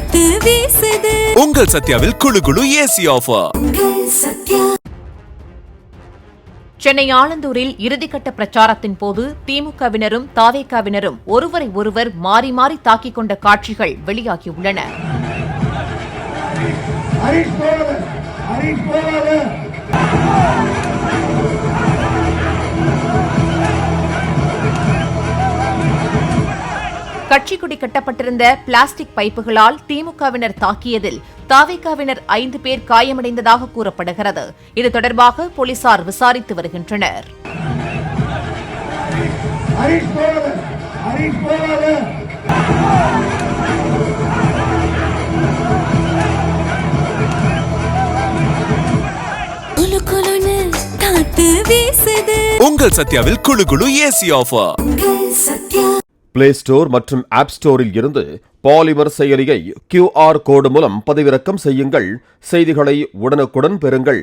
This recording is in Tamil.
காத்து வீசுது. உங்கள் சத்யாவில் குளு குளு ஏசி ஆஃபர். சென்னை ஆலந்தூரில் இறுதிக்கட்ட பிரச்சாரத்தின் போது திமுகவினரும் தாவேகாவினரும் ஒருவரை ஒருவர் மாறி மாறி தாக்கிக் கொண்ட காட்சிகள் வெளியாகியுள்ளன. கட்சிக் கொடி கட்டப்பட்டிருந்த பிளாஸ்டிக் பைப்புகளால் திமுகவினர் தாக்கியதில் தாவேகாவினர் 5 பேர் காயமடைந்ததாக கூறப்படுகிறது. இது தொடர்பாக போலீசார் விசாரித்து வருகின்றனர். உங்கள் சத்யாவில் குளு குளு ஏசி ஆஃபர். பிளே ஸ்டோர் மற்றும் ஆப் ஸ்டோரில் இருந்து பாலிமர் செயலியை QR கோடு மூலம் பதிவிறக்கம் செய்யுங்கள். செய்திகளை உடனுக்குடன் பெறுங்கள்.